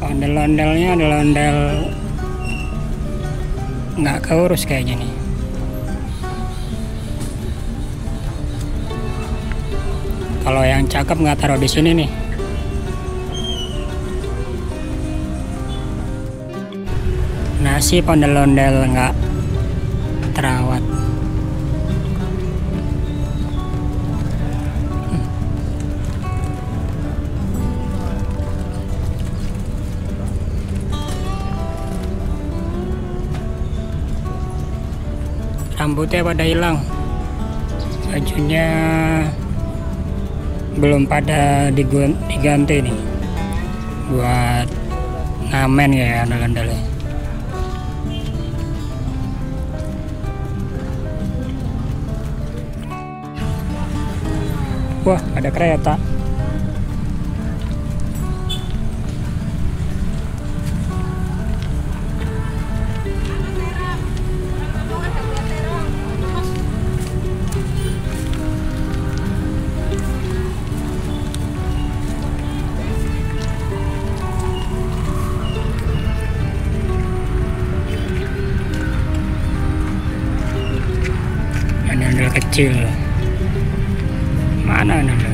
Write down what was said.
Ondel-ondelnya ondel-ondel nggak keurus kayaknya nih. Kalau yang cakep nggak taruh di sini nih. Nasi ondel-ondel nggak terawat. Rambutnya pada hilang, bajunya belum pada diganti nih buat ngamen ya ondel-ondelnya. Wah, ada kereta. Ondel kecil. Mana nih?